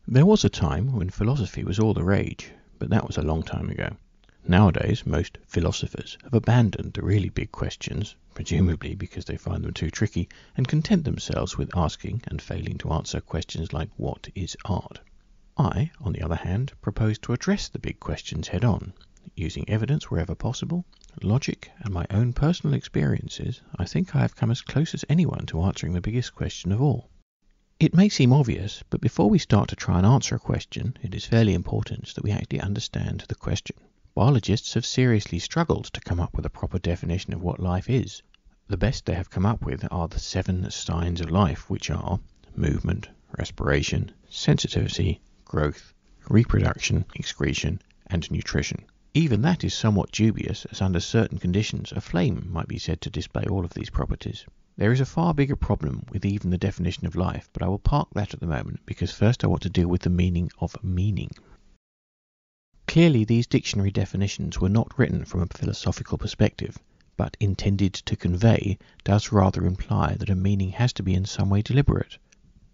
There was a time when philosophy was all the rage, but that was a long time ago. Nowadays, most philosophers have abandoned the really big questions, presumably because they find them too tricky, and content themselves with asking and failing to answer questions like what is art. I, on the other hand, propose to address the big questions head-on. Using evidence wherever possible, logic, and my own personal experiences, I think I have come as close as anyone to answering the biggest question of all. It may seem obvious, but before we start to try and answer a question, it is fairly important that we actually understand the question. Biologists have seriously struggled to come up with a proper definition of what life is. The best they have come up with are the 7 signs of life, which are movement, respiration, sensitivity, growth, reproduction, excretion, and nutrition. Even that is somewhat dubious, as under certain conditions a flame might be said to display all of these properties. There is a far bigger problem with even the definition of life, but I will park that at the moment because first I want to deal with the meaning of meaning. Clearly these dictionary definitions were not written from a philosophical perspective, but intended to convey does rather imply that a meaning has to be in some way deliberate.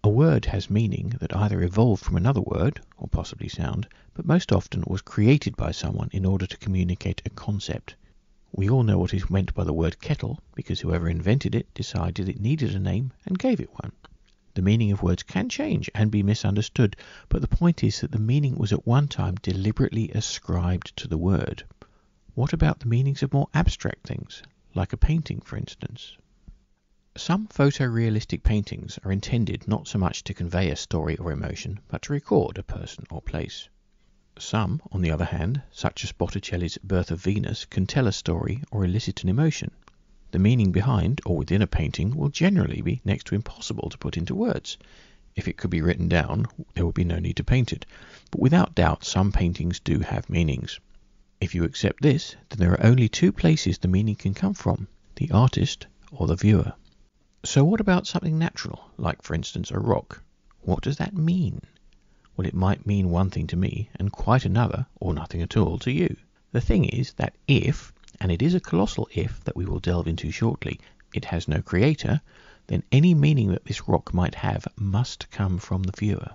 A word has meaning that either evolved from another word, or possibly sound, but most often was created by someone in order to communicate a concept. We all know what is meant by the word kettle, because whoever invented it decided it needed a name and gave it one. The meaning of words can change and be misunderstood, but the point is that the meaning was at one time deliberately ascribed to the word. What about the meanings of more abstract things, like a painting, for instance? Some photorealistic paintings are intended not so much to convey a story or emotion, but to record a person or place. Some, on the other hand, such as Botticelli's Birth of Venus, can tell a story or elicit an emotion. The meaning behind or within a painting will generally be next to impossible to put into words. If it could be written down, there would be no need to paint it. But without doubt, some paintings do have meanings. If you accept this, then there are only 2 places the meaning can come from, the artist or the viewer. So what about something natural, like for instance a rock? What does that mean? Well, it might mean one thing to me and quite another, or nothing at all, to you. The thing is that if, and it is a colossal if that we will delve into shortly, it has no creator, then any meaning that this rock might have must come from the viewer.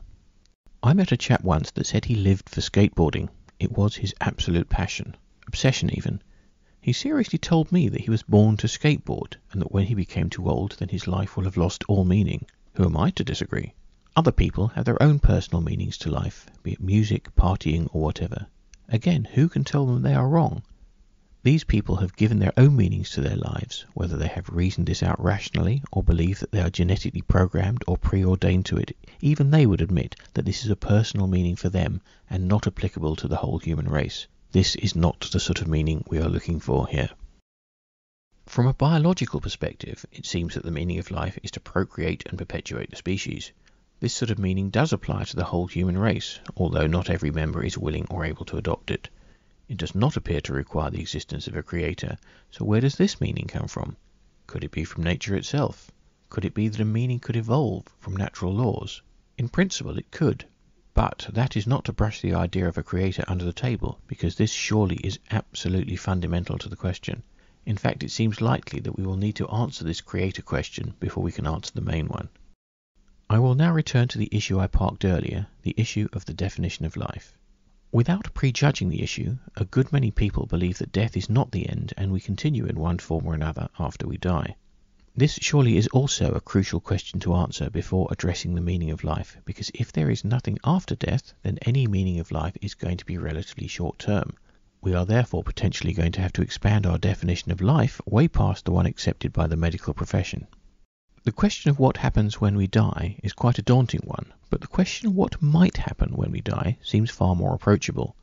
I met a chap once that said he lived for skateboarding. It was his absolute passion, obsession even. He seriously told me that he was born to skateboard, and that when he became too old, then his life will have lost all meaning. Who am I to disagree? Other people have their own personal meanings to life, be it music, partying, or whatever. Again, who can tell them they are wrong? These people have given their own meanings to their lives, whether they have reasoned this out rationally or believe that they are genetically programmed or preordained to it. Even they would admit that this is a personal meaning for them and not applicable to the whole human race. This is not the sort of meaning we are looking for here. From a biological perspective, it seems that the meaning of life is to procreate and perpetuate the species. This sort of meaning does apply to the whole human race, although not every member is willing or able to adopt it. It does not appear to require the existence of a creator, so where does this meaning come from? Could it be from nature itself? Could it be that a meaning could evolve from natural laws? In principle it could, but that is not to brush the idea of a creator under the table, because this surely is absolutely fundamental to the question. In fact, it seems likely that we will need to answer this creator question before we can answer the main one. I will now return to the issue I parked earlier, the issue of the definition of life. Without prejudging the issue, a good many people believe that death is not the end and we continue in one form or another after we die. This surely is also a crucial question to answer before addressing the meaning of life, because if there is nothing after death, then any meaning of life is going to be relatively short term. We are therefore potentially going to have to expand our definition of life way past the one accepted by the medical profession. The question of what happens when we die is quite a daunting one, but the question of what might happen when we die seems far more approachable.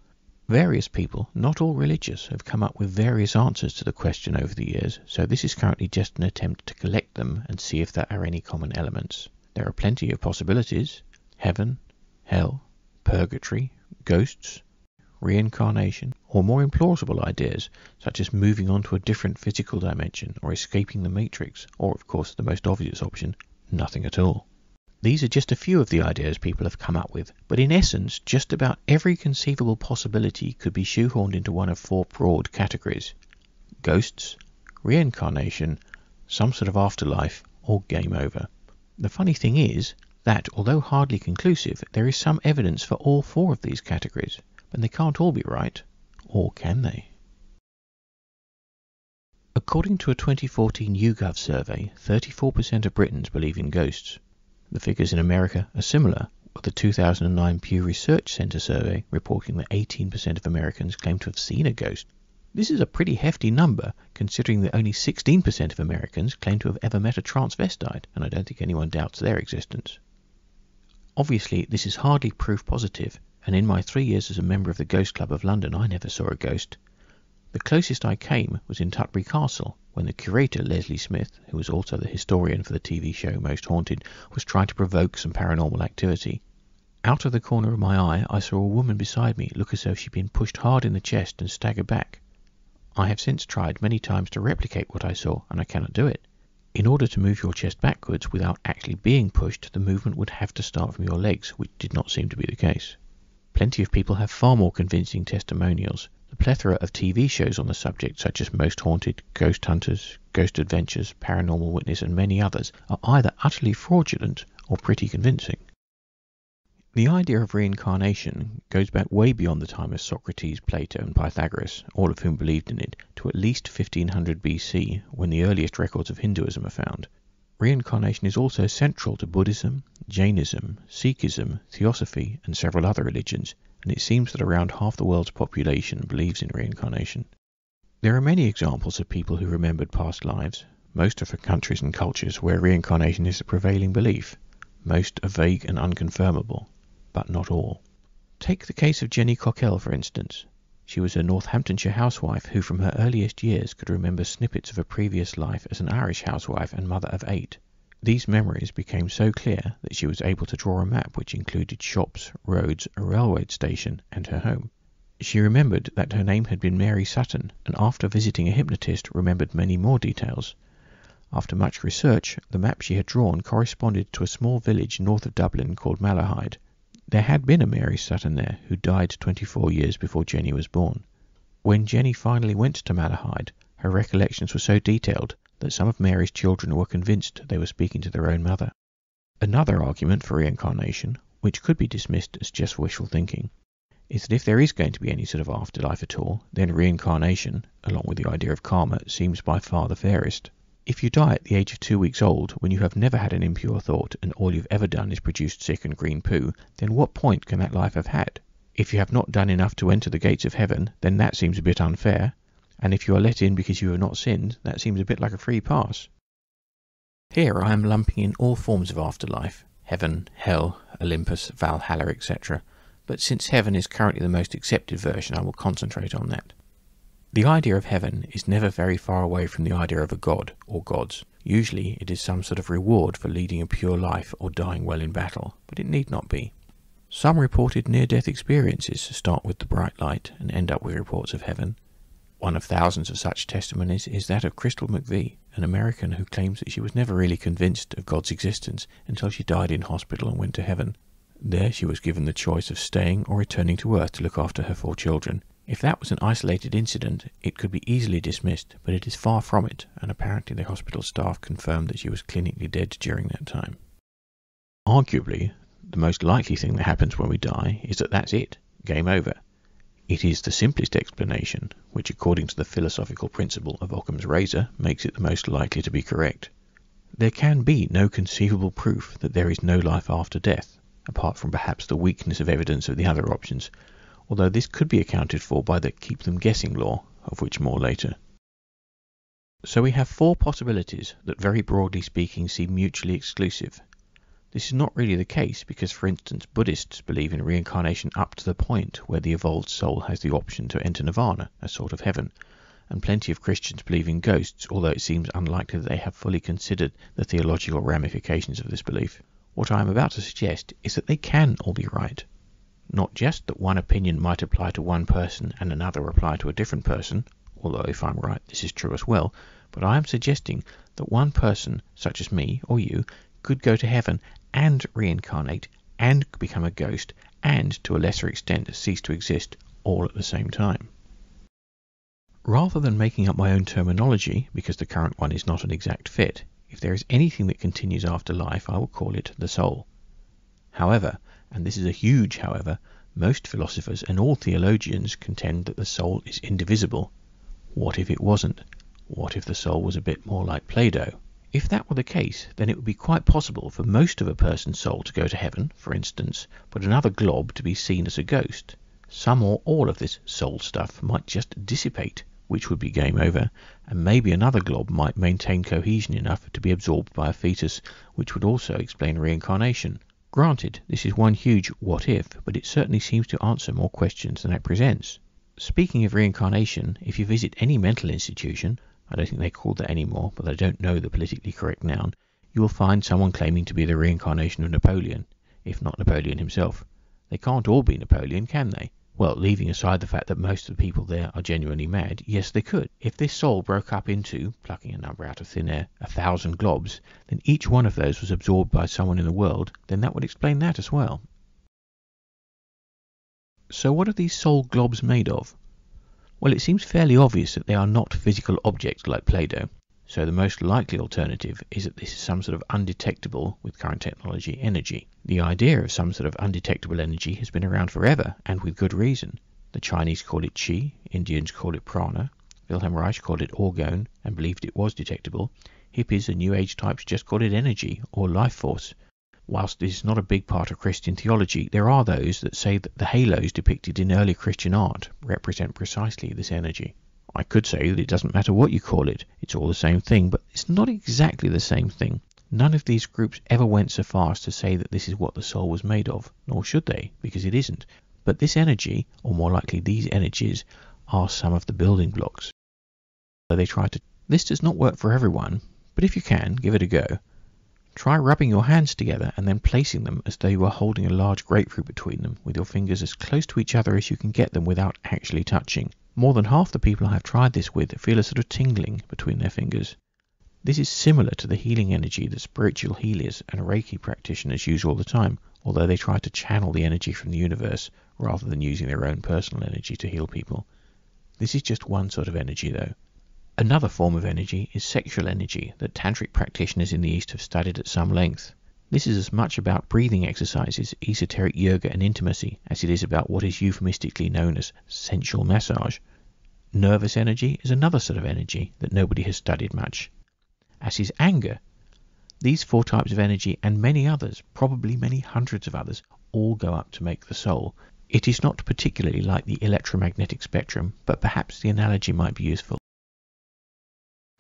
Various people, not all religious, have come up with various answers to the question over the years, so this is currently just an attempt to collect them and see if there are any common elements. There are plenty of possibilities: heaven, hell, purgatory, ghosts, reincarnation, or more implausible ideas such as moving on to a different physical dimension or escaping the matrix, or of course the most obvious option, nothing at all. These are just a few of the ideas people have come up with, but in essence just about every conceivable possibility could be shoehorned into one of 4 broad categories: ghosts, reincarnation, some sort of afterlife, or game over. The funny thing is, that, although hardly conclusive, there is some evidence for all four of these categories, and they can't all be right, or can they? According to a 2014 YouGov survey, 34% of Britons believe in ghosts. The figures in America are similar, with the 2009 Pew Research Center survey reporting that 18% of Americans claim to have seen a ghost. This is a pretty hefty number, considering that only 16% of Americans claim to have ever met a transvestite, and I don't think anyone doubts their existence. Obviously, this is hardly proof positive, and in my 3 years as a member of the Ghost Club of London, I never saw a ghost. The closest I came was in Tutbury Castle, when the curator, Leslie Smith, who was also the historian for the TV show Most Haunted, was trying to provoke some paranormal activity. Out of the corner of my eye, I saw a woman beside me look as though she'd been pushed hard in the chest and stagger back. I have since tried many times to replicate what I saw, and I cannot do it. In order to move your chest backwards without actually being pushed, the movement would have to start from your legs, which did not seem to be the case. Plenty of people have far more convincing testimonials. The plethora of TV shows on the subject, such as Most Haunted, Ghost Hunters, Ghost Adventures, Paranormal Witness, and many others, are either utterly fraudulent or pretty convincing. The idea of reincarnation goes back way beyond the time of Socrates, Plato, and Pythagoras, all of whom believed in it, to at least 1500 BC, when the earliest records of Hinduism are found. Reincarnation is also central to Buddhism, Jainism, Sikhism, Theosophy, and several other religions, and it seems that around half the world's population believes in reincarnation. There are many examples of people who remembered past lives. Most are from countries and cultures where reincarnation is the prevailing belief. Most are vague and unconfirmable, but not all. Take the case of Jenny Cockell, for instance. She was a Northamptonshire housewife who from her earliest years could remember snippets of a previous life as an Irish housewife and mother of 8. These memories became so clear that she was able to draw a map which included shops, roads, a railway station, and her home. She remembered that her name had been Mary Sutton, and after visiting a hypnotist remembered many more details. After much research, the map she had drawn corresponded to a small village north of Dublin called Malahide. There had been a Mary Sutton there who died 24 years before Jenny was born. When Jenny finally went to Malahide, her recollections were so detailed that some of Mary's children were convinced they were speaking to their own mother. Another argument for reincarnation, which could be dismissed as just wishful thinking, is that if there is going to be any sort of afterlife at all, then reincarnation, along with the idea of karma, seems by far the fairest. If you die at the age of 2 weeks old, when you have never had an impure thought and all you've ever done is produced sick and green poo, then what point can that life have had? If you have not done enough to enter the gates of heaven, then that seems a bit unfair, and if you are let in because you have not sinned, that seems a bit like a free pass. Here I am lumping in all forms of afterlife, heaven, hell, Olympus, Valhalla, etc., but since heaven is currently the most accepted version, I will concentrate on that. The idea of heaven is never very far away from the idea of a god or gods. Usually it is some sort of reward for leading a pure life or dying well in battle, but it need not be. Some reported near-death experiences start with the bright light and end up with reports of heaven. One of thousands of such testimonies is that of Crystal McVie, an American who claims that she was never really convinced of God's existence until she died in hospital and went to heaven. There she was given the choice of staying or returning to Earth to look after her 4 children. If that was an isolated incident, it could be easily dismissed, but it is far from it, and apparently the hospital staff confirmed that she was clinically dead during that time. Arguably, the most likely thing that happens when we die is that that's it, game over. It is the simplest explanation, which according to the philosophical principle of Occam's razor makes it the most likely to be correct. There can be no conceivable proof that there is no life after death, apart from perhaps the weakness of evidence of the other options, although this could be accounted for by the keep them guessing law, of which more later. So we have 4 possibilities that very broadly speaking seem mutually exclusive. This is not really the case because, for instance, Buddhists believe in reincarnation up to the point where the evolved soul has the option to enter nirvana, a sort of heaven, and plenty of Christians believe in ghosts, although it seems unlikely that they have fully considered the theological ramifications of this belief. What I am about to suggest is that they can all be right. Not just that one opinion might apply to one person and another apply to a different person, although if I'm right this is true as well, but I am suggesting that one person, such as me or you, could go to heaven and reincarnate and become a ghost and, to a lesser extent, cease to exist all at the same time. Rather than making up my own terminology, because the current one is not an exact fit, if there is anything that continues after life, I will call it the soul. However, and this is a huge however, most philosophers and all theologians contend that the soul is indivisible. What if it wasn't? What if the soul was a bit more like Play-Doh? If that were the case, then it would be quite possible for most of a person's soul to go to heaven, for instance, but another glob to be seen as a ghost. Some or all of this soul stuff might just dissipate, which would be game over, and maybe another glob might maintain cohesion enough to be absorbed by a fetus, which would also explain reincarnation. Granted, this is one huge what if, but it certainly seems to answer more questions than it presents. Speaking of reincarnation, if you visit any mental institution, I don't think they're called that anymore, but I don't know the politically correct noun, you will find someone claiming to be the reincarnation of Napoleon, if not Napoleon himself. They can't all be Napoleon, can they? Well, leaving aside the fact that most of the people there are genuinely mad, yes they could. If this soul broke up into, plucking a number out of thin air, 1,000 globs, then each one of those was absorbed by someone in the world, then that would explain that as well. So what are these soul globs made of? Well, it seems fairly obvious that they are not physical objects like Play-Doh. So the most likely alternative is that this is some sort of undetectable, with current technology, energy. The idea of some sort of undetectable energy has been around forever, and with good reason. The Chinese call it qi, Indians call it prana, Wilhelm Reich called it orgone and believed it was detectable. Hippies and New Age types just called it energy or life force. Whilst this is not a big part of Christian theology, there are those that say that the halos depicted in early Christian art represent precisely this energy. I could say that it doesn't matter what you call it, it's all the same thing, but it's not exactly the same thing. None of these groups ever went so far as to say that this is what the soul was made of, nor should they, because it isn't. But this energy, or more likely these energies, are some of the building blocks. So they try to... This does not work for everyone, but if you can, give it a go. Try rubbing your hands together and then placing them as though you were holding a large grapefruit between them, with your fingers as close to each other as you can get them without actually touching. More than half the people I have tried this with feel a sort of tingling between their fingers. This is similar to the healing energy that spiritual healers and Reiki practitioners use all the time, although they try to channel the energy from the universe rather than using their own personal energy to heal people. This is just one sort of energy though. Another form of energy is sexual energy that tantric practitioners in the East have studied at some length. This is as much about breathing exercises, esoteric yoga and intimacy as it is about what is euphemistically known as sensual massage. Nervous energy is another sort of energy that nobody has studied much, as is anger. These 4 types of energy and many others, probably many hundreds of others, all go up to make the soul. It is not particularly like the electromagnetic spectrum, but perhaps the analogy might be useful.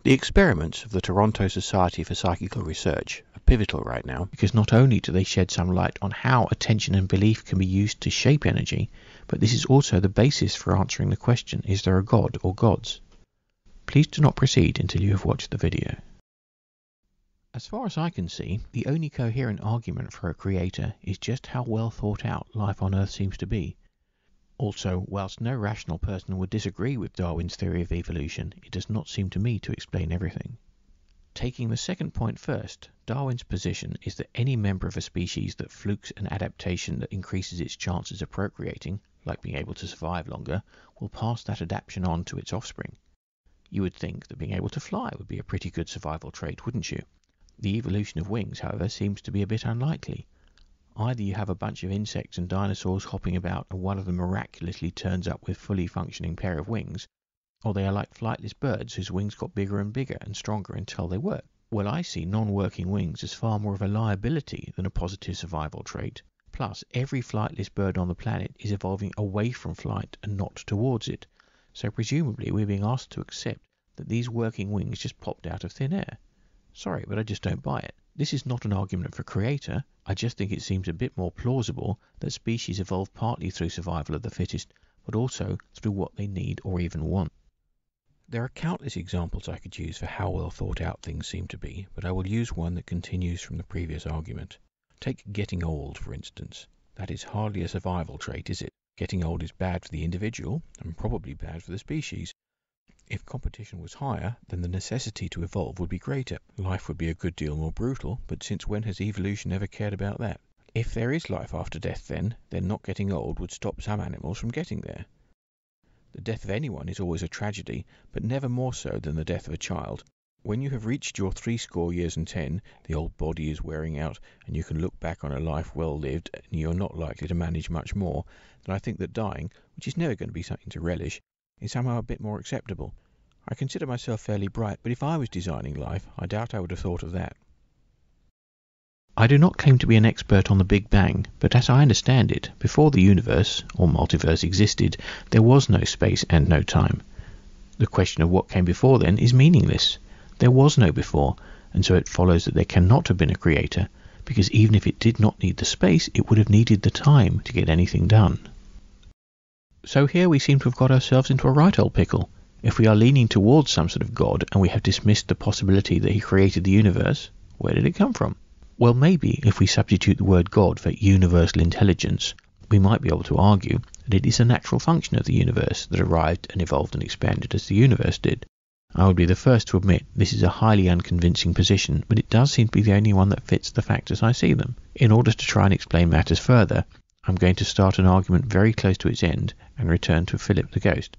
The experiments of the Toronto Society for Psychical Research are pivotal right now, because not only do they shed some light on how attention and belief can be used to shape energy, but this is also the basis for answering the question, is there a God or gods? Please do not proceed until you have watched the video. As far as I can see, the only coherent argument for a creator is just how well thought out life on Earth seems to be. Also, whilst no rational person would disagree with Darwin's theory of evolution, it does not seem to me to explain everything. Taking the second point first, Darwin's position is that any member of a species that flukes an adaptation that increases its chances of procreating, like being able to survive longer, will pass that adaptation on to its offspring. You would think that being able to fly would be a pretty good survival trait, wouldn't you? The evolution of wings, however, seems to be a bit unlikely. Either you have a bunch of insects and dinosaurs hopping about and one of them miraculously turns up with fully functioning pair of wings, or they are like flightless birds whose wings got bigger and bigger and stronger until they work. Well, I see non-working wings as far more of a liability than a positive survival trait. Plus, every flightless bird on the planet is evolving away from flight and not towards it, so presumably we're being asked to accept that these working wings just popped out of thin air. Sorry, but I just don't buy it. This is not an argument for creator. I just think it seems a bit more plausible that species evolve partly through survival of the fittest, but also through what they need or even want. There are countless examples I could use for how well thought out things seem to be, but I will use one that continues from the previous argument. Take getting old, for instance. That is hardly a survival trait, is it? Getting old is bad for the individual, and probably bad for the species. If competition was higher, then the necessity to evolve would be greater. Life would be a good deal more brutal, but since when has evolution ever cared about that? If there is life after death then not getting old would stop some animals from getting there. The death of anyone is always a tragedy, but never more so than the death of a child. When you have reached your 70 years, the old body is wearing out, and you can look back on a life well lived, and you're not likely to manage much more, then I think that dying, which is never going to be something to relish, is somehow a bit more acceptable. I consider myself fairly bright, but if I was designing life, I doubt I would have thought of that. I do not claim to be an expert on the Big Bang, but as I understand it, before the universe, or multiverse, existed, there was no space and no time. The question of what came before then is meaningless. There was no before, and so it follows that there cannot have been a creator, because even if it did not need the space, it would have needed the time to get anything done. So here we seem to have got ourselves into a right old pickle. If we are leaning towards some sort of God, and we have dismissed the possibility that he created the universe, where did it come from? Well, maybe if we substitute the word God for universal intelligence, we might be able to argue that it is a natural function of the universe that arrived and evolved and expanded as the universe did. I would be the first to admit this is a highly unconvincing position, but it does seem to be the only one that fits the facts as I see them. In order to try and explain matters further, I'm going to start an argument very close to its end and return to Philip the Ghost.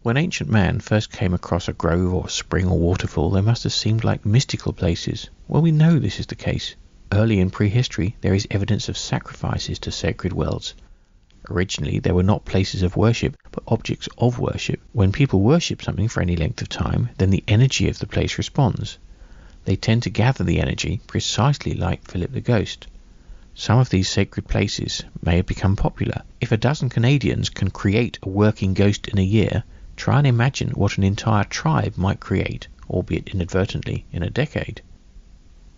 When ancient man first came across a grove or spring or waterfall, they must have seemed like mystical places. Well, we know this is the case. Early in prehistory, there is evidence of sacrifices to sacred wells. Originally, they were not places of worship, but objects of worship. When people worship something for any length of time, then the energy of the place responds. They tend to gather the energy precisely like Philip the Ghost. Some of these sacred places may have become popular. If a dozen Canadians can create a working ghost in a year, try and imagine what an entire tribe might create, albeit inadvertently, in a decade.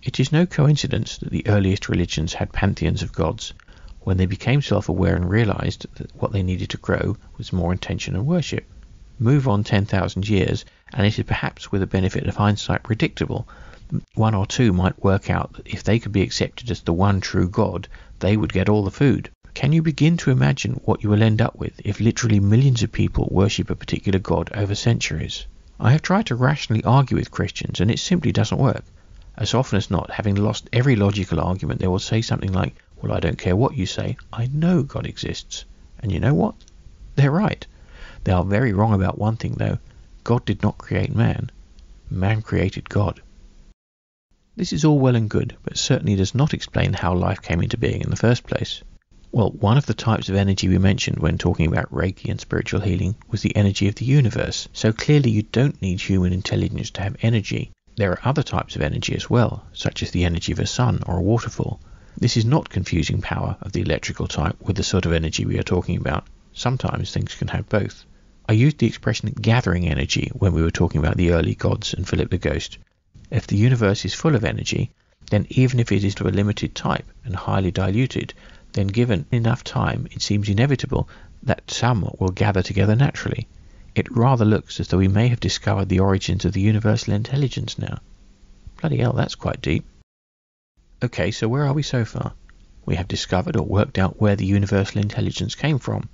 It is no coincidence that the earliest religions had pantheons of gods. When they became self-aware and realized that what they needed to grow was more intention and worship. Move on 10,000 years, and it is perhaps with the benefit of hindsight predictable. One or two might work out that if they could be accepted as the one true God, they would get all the food. Can you begin to imagine what you will end up with if literally millions of people worship a particular God over centuries? I have tried to rationally argue with Christians, and it simply doesn't work. As often as not, having lost every logical argument, they will say something like, well, I don't care what you say, I know God exists. And you know what? They're right. They are very wrong about one thing, though. God did not create man. Man created God. This is all well and good, but certainly does not explain how life came into being in the first place. Well, one of the types of energy we mentioned when talking about Reiki and spiritual healing was the energy of the universe. So clearly you don't need human intelligence to have energy. There are other types of energy as well, such as the energy of a sun or a waterfall. This is not confusing power of the electrical type with the sort of energy we are talking about. Sometimes things can have both. I used the expression gathering energy when we were talking about the early gods and Philip the Ghost. If the universe is full of energy, then even if it is of a limited type and highly diluted, then given enough time it seems inevitable that some will gather together naturally. It rather looks as though we may have discovered the origins of the universal intelligence now. Bloody hell, that's quite deep. Okay, so where are we so far? We have discovered or worked out where the universal intelligence came from.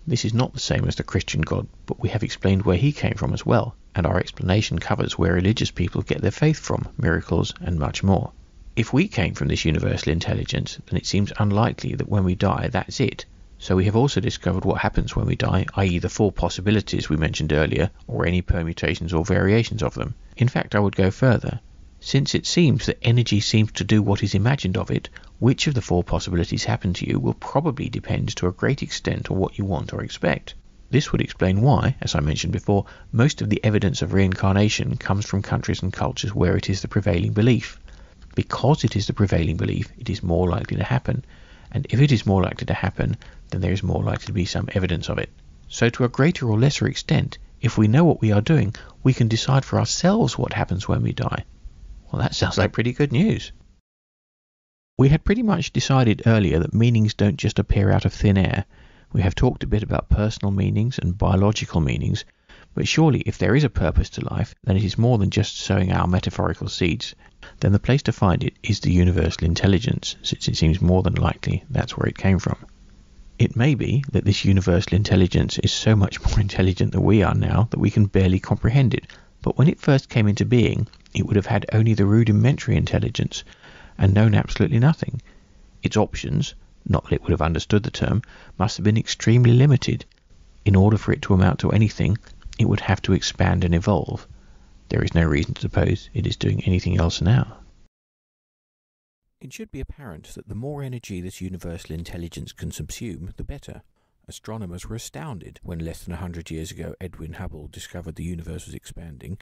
This is not the same as the Christian God, but we have explained where he came from as well, and our explanation covers where religious people get their faith from, miracles, and much more. If we came from this universal intelligence, then it seems unlikely that when we die, that's it. So we have also discovered what happens when we die, i.e. the four possibilities we mentioned earlier, or any permutations or variations of them. In fact, I would go further. Since it seems that energy seems to do what is imagined of it, which of the four possibilities happen to you will probably depend to a great extent on what you want or expect. This would explain why, as I mentioned before, most of the evidence of reincarnation comes from countries and cultures where it is the prevailing belief. Because it is the prevailing belief, it is more likely to happen, and if it is more likely to happen, then there is more likely to be some evidence of it. So to a greater or lesser extent, if we know what we are doing, we can decide for ourselves what happens when we die. Well, that sounds like pretty good news. We had pretty much decided earlier that meanings don't just appear out of thin air. We have talked a bit about personal meanings and biological meanings, but surely if there is a purpose to life, then it is more than just sowing our metaphorical seeds. Then the place to find it is the universal intelligence, since it seems more than likely that's where it came from. It may be that this universal intelligence is so much more intelligent than we are now that we can barely comprehend it, but when it first came into being, it would have had only the rudimentary intelligence and known absolutely nothing. Its options, not that it would have understood the term, must have been extremely limited. In order for it to amount to anything, it would have to expand and evolve. There is no reason to suppose it is doing anything else now. It should be apparent that the more energy this universal intelligence can subsume, the better. Astronomers were astounded when less than 100 years ago Edwin Hubble discovered the universe was expanding.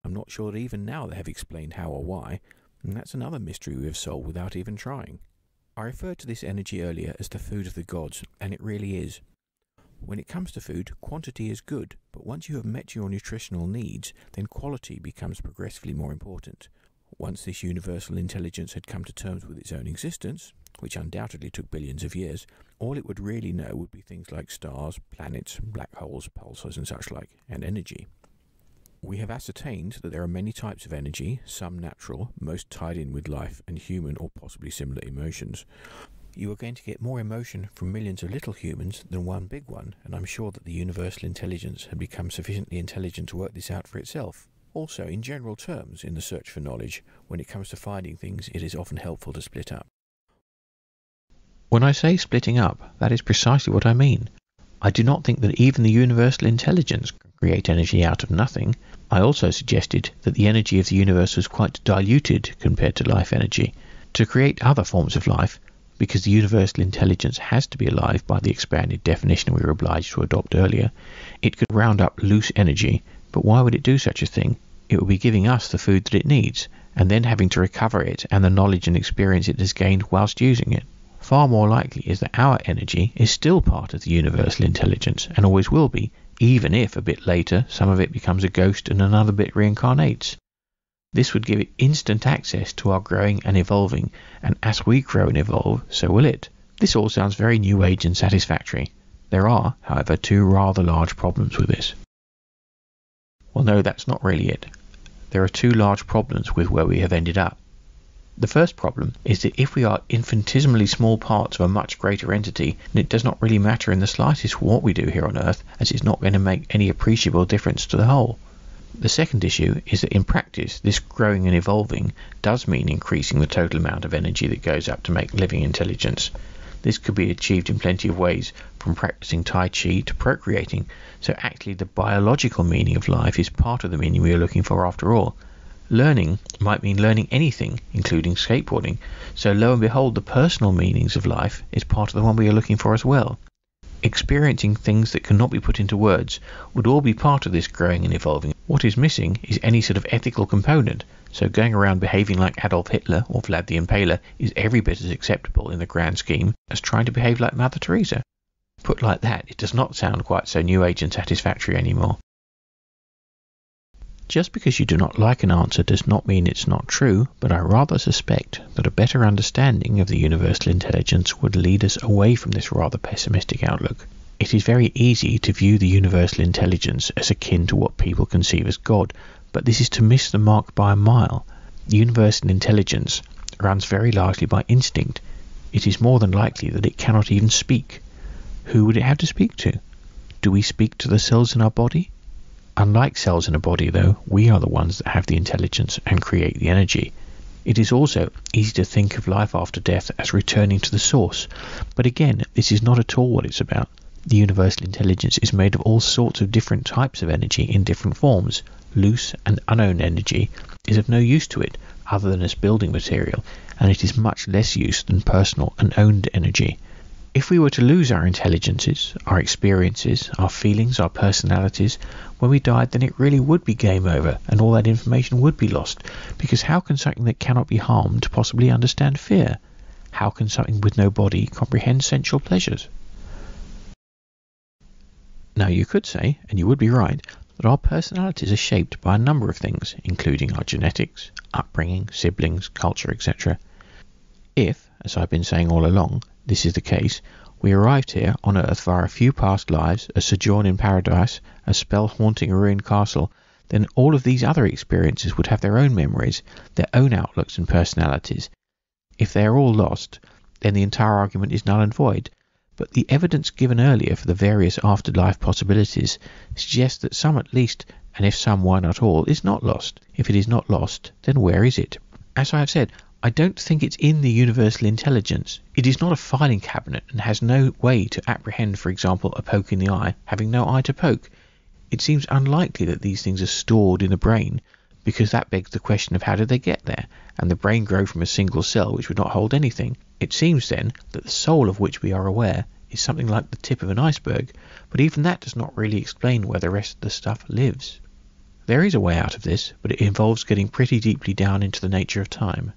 I'm not sure that even now they have explained how or why, and that's another mystery we have solved without even trying. I referred to this energy earlier as the food of the gods, and it really is. When it comes to food, quantity is good, but once you have met your nutritional needs, then quality becomes progressively more important. Once this universal intelligence had come to terms with its own existence, which undoubtedly took billions of years, all it would really know would be things like stars, planets, black holes, pulsars and such like, and energy. We have ascertained that there are many types of energy, some natural, most tied in with life and human or possibly similar emotions. You are going to get more emotion from millions of little humans than one big one, and I'm sure that the universal intelligence had become sufficiently intelligent to work this out for itself. Also, in general terms, in the search for knowledge, when it comes to finding things, it is often helpful to split up. When I say splitting up, that is precisely what I mean. I do not think that even the universal intelligence can create energy out of nothing. I also suggested that the energy of the universe was quite diluted compared to life energy. To create other forms of life, because the universal intelligence has to be alive by the expanded definition we were obliged to adopt earlier, it could round up loose energy, but why would it do such a thing? It would be giving us the food that it needs, and then having to recover it and the knowledge and experience it has gained whilst using it. Far more likely is that our energy is still part of the universal intelligence, and always will be, even if a bit later some of it becomes a ghost and another bit reincarnates. This would give it instant access to our growing and evolving, and as we grow and evolve, so will it. This all sounds very New Age and satisfactory. There are, however, two rather large problems with this. Well, no, that's not really it. There are two large problems with where we have ended up. The first problem is that if we are infinitesimally small parts of a much greater entity, then it does not really matter in the slightest what we do here on Earth, as it's not going to make any appreciable difference to the whole. The second issue is that in practice, this growing and evolving does mean increasing the total amount of energy that goes up to make living intelligence. This could be achieved in plenty of ways, from practicing Tai Chi to procreating, so actually the biological meaning of life is part of the meaning we are looking for after all. Learning might mean learning anything, including skateboarding, so lo and behold the personal meanings of life is part of the one we are looking for as well. Experiencing things that cannot be put into words would all be part of this growing and evolving. What is missing is any sort of ethical component, so going around behaving like Adolf Hitler or Vlad the Impaler is every bit as acceptable in the grand scheme as trying to behave like Mother Teresa. Put like that, it does not sound quite so New Age and satisfactory anymore. Just because you do not like an answer does not mean it's not true, but I rather suspect that a better understanding of the universal intelligence would lead us away from this rather pessimistic outlook. It is very easy to view the universal intelligence as akin to what people conceive as God, but this is to miss the mark by a mile. The universal intelligence runs very largely by instinct. It is more than likely that it cannot even speak. Who would it have to speak to? Do we speak to the cells in our body? Unlike cells in a body, though, we are the ones that have the intelligence and create the energy. It is also easy to think of life after death as returning to the source, but again, this is not at all what it's about. The universal intelligence is made of all sorts of different types of energy in different forms. Loose and unowned energy is of no use to it, other than as building material, and it is much less use than personal and owned energy. If we were to lose our intelligences, our experiences, our feelings, our personalities, when we died, then it really would be game over, and all that information would be lost, because how can something that cannot be harmed possibly understand fear? How can something with no body comprehend sensual pleasures? Now you could say, and you would be right, that our personalities are shaped by a number of things, including our genetics, upbringing, siblings, culture, etc. If, as I've been saying all along, this is the case, we arrived here on Earth via a few past lives, a sojourn in paradise, a spell haunting a ruined castle, then all of these other experiences would have their own memories, their own outlooks and personalities. If they are all lost, then the entire argument is null and void. But the evidence given earlier for the various afterlife possibilities suggests that some at least, and if some why not all, is not lost. If it is not lost, then where is it? As I have said, I don't think it's in the universal intelligence. It is not a filing cabinet and has no way to apprehend, for example, a poke in the eye, having no eye to poke. It seems unlikely that these things are stored in the brain, because that begs the question of how did they get there, and the brain grow from a single cell which would not hold anything. It seems then that the soul of which we are aware is something like the tip of an iceberg, but even that does not really explain where the rest of the stuff lives. There is a way out of this, but it involves getting pretty deeply down into the nature of time.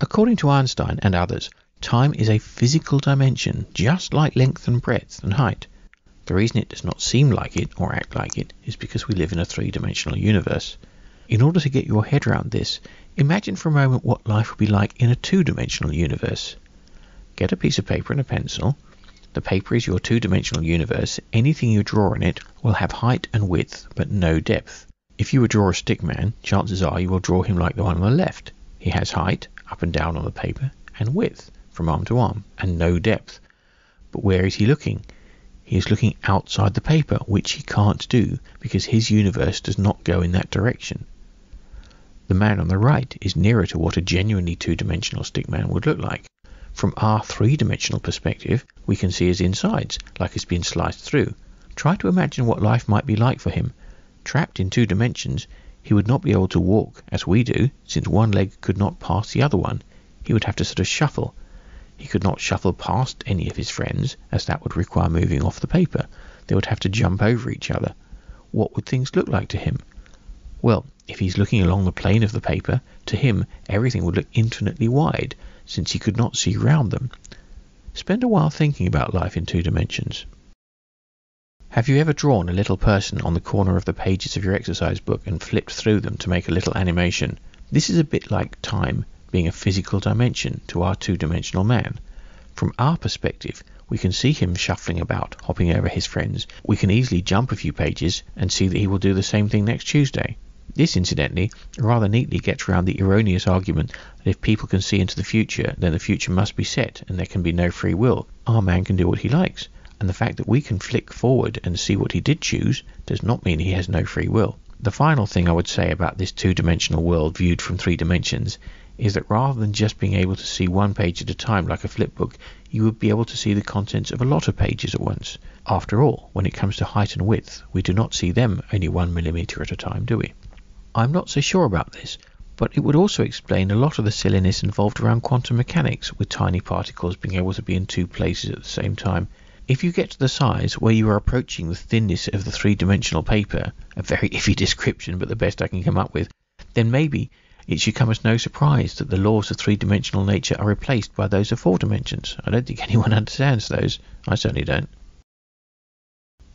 According to Einstein and others, time is a physical dimension, just like length and breadth and height. The reason it does not seem like it or act like it is because we live in a three-dimensional universe. In order to get your head around this, imagine for a moment what life would be like in a two-dimensional universe. Get a piece of paper and a pencil. The paper is your two-dimensional universe. Anything you draw in it will have height and width, but no depth. If you would draw a stick man, chances are you will draw him like the one on the left. He has height, up and down on the paper, and width, from arm to arm, and no depth. But where is he looking? He is looking outside the paper, which he can't do because his universe does not go in that direction. The man on the right is nearer to what a genuinely two-dimensional stickman would look like. From our three-dimensional perspective, we can see his insides, like it's been sliced through. Try to imagine what life might be like for him. Trapped in 2 dimensions, he would not be able to walk as we do, since one leg could not pass the other one. He would have to sort of shuffle. He could not shuffle past any of his friends, as that would require moving off the paper. They would have to jump over each other. What would things look like to him? Well, if he's looking along the plane of the paper, to him everything would look infinitely wide, since he could not see round them. Spend a while thinking about life in 2 dimensions. Have you ever drawn a little person on the corner of the pages of your exercise book and flipped through them to make a little animation? This is a bit like time being a physical dimension to our 2-dimensional man. From our perspective, we can see him shuffling about, hopping over his friends. We can easily jump a few pages and see that he will do the same thing next Tuesday. This, incidentally, rather neatly gets around the erroneous argument that if people can see into the future, then the future must be set and there can be no free will. Our man can do what he likes, and the fact that we can flick forward and see what he did choose does not mean he has no free will. The final thing I would say about this 2-dimensional world viewed from 3 dimensions is that rather than just being able to see one page at a time like a flipbook, you would be able to see the contents of a lot of pages at once. After all, when it comes to height and width, we do not see them only 1 millimeter at a time, do we? I'm not so sure about this, but it would also explain a lot of the silliness involved around quantum mechanics, with tiny particles being able to be in 2 places at the same time. If you get to the size where you are approaching the thinness of the 3-dimensional paper, a very iffy description but the best I can come up with, then maybe it should come as no surprise that the laws of 3-dimensional nature are replaced by those of 4 dimensions. I don't think anyone understands those. I certainly don't.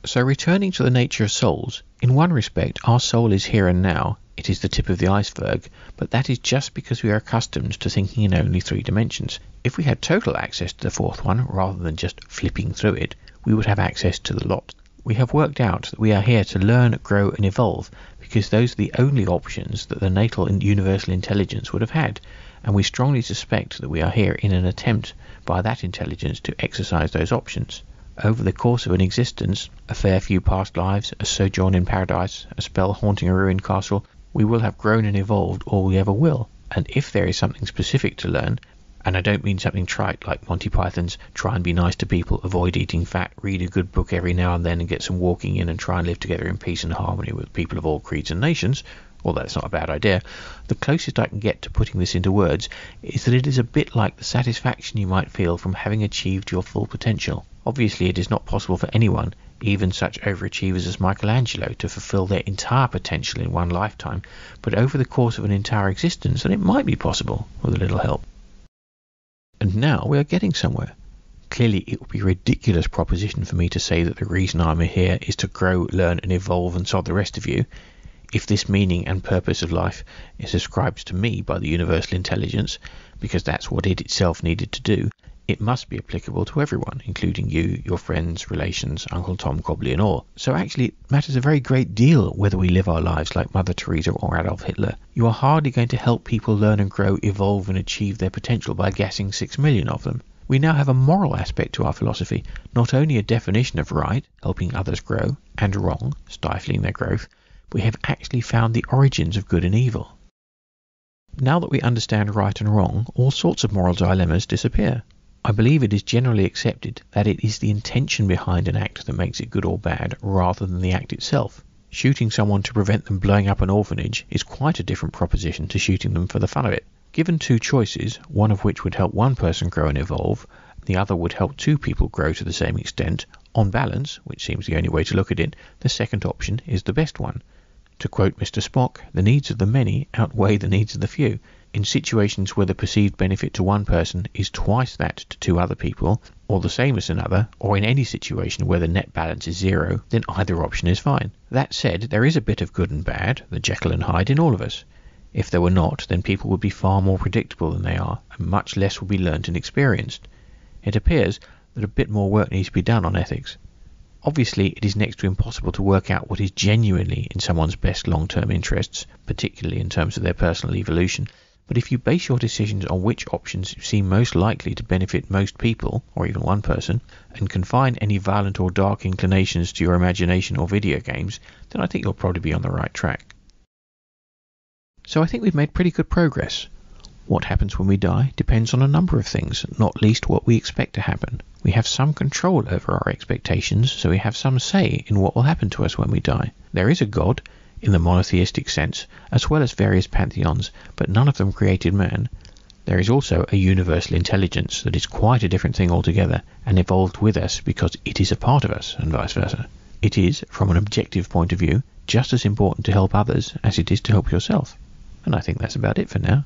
So returning to the nature of souls, in one respect our soul is here and now. It is the tip of the iceberg, but that is just because we are accustomed to thinking in only 3 dimensions. If we had total access to the 4th one, rather than just flipping through it, we would have access to the lot. We have worked out that we are here to learn, grow and evolve, because those are the only options that the natal and universal intelligence would have had, and we strongly suspect that we are here in an attempt by that intelligence to exercise those options. Over the course of an existence, a fair few past lives, a sojourn in paradise, a spell haunting a ruined castle, we will have grown and evolved all we ever will, and if there is something specific to learn, and I don't mean something trite like Monty Python's try and be nice to people, avoid eating fat, read a good book every now and then and get some walking in and try and live together in peace and harmony with people of all creeds and nations, although that's not a bad idea, the closest I can get to putting this into words is that it is a bit like the satisfaction you might feel from having achieved your full potential. Obviously it is not possible for anyone, even such overachievers as Michelangelo, to fulfill their entire potential in one lifetime, but over the course of an entire existence, then it might be possible with a little help. And now we are getting somewhere. Clearly it would be a ridiculous proposition for me to say that the reason I'm here is to grow, learn and evolve and sod the rest of you. If this meaning and purpose of life is ascribed to me by the universal intelligence, because that's what it itself needed to do, it must be applicable to everyone, including you, your friends, relations, Uncle Tom, Cobley and all. So actually it matters a very great deal whether we live our lives like Mother Teresa or Adolf Hitler. You are hardly going to help people learn and grow, evolve and achieve their potential by gassing 6 million of them. We now have a moral aspect to our philosophy, not only a definition of right, helping others grow, and wrong, stifling their growth, but we have actually found the origins of good and evil. Now that we understand right and wrong, all sorts of moral dilemmas disappear. I believe it is generally accepted that it is the intention behind an act that makes it good or bad, rather than the act itself. Shooting someone to prevent them blowing up an orphanage is quite a different proposition to shooting them for the fun of it. Given two choices, one of which would help one person grow and evolve, the other would help two people grow to the same extent, on balance, which seems the only way to look at it, the second option is the best one. To quote Mr. Spock, the needs of the many outweigh the needs of the few. In situations where the perceived benefit to one person is twice that to two other people, or the same as another, or in any situation where the net balance is zero, then either option is fine. That said, there is a bit of good and bad, the Jekyll and Hyde, in all of us. If there were not, then people would be far more predictable than they are, and much less would be learnt and experienced. It appears that a bit more work needs to be done on ethics. Obviously, it is next to impossible to work out what is genuinely in someone's best long-term interests, particularly in terms of their personal evolution, but if you base your decisions on which options seem most likely to benefit most people, or even one person, and confine any violent or dark inclinations to your imagination or video games, then I think you'll probably be on the right track. So I think we've made pretty good progress. What happens when we die depends on a number of things, not least what we expect to happen. We have some control over our expectations, so we have some say in what will happen to us when we die. There is a God, in the monotheistic sense, as well as various pantheons, but none of them created man. There is also a universal intelligence that is quite a different thing altogether, and evolved with us because it is a part of us, and vice versa. It is, from an objective point of view, just as important to help others as it is to help yourself. And I think that's about it for now.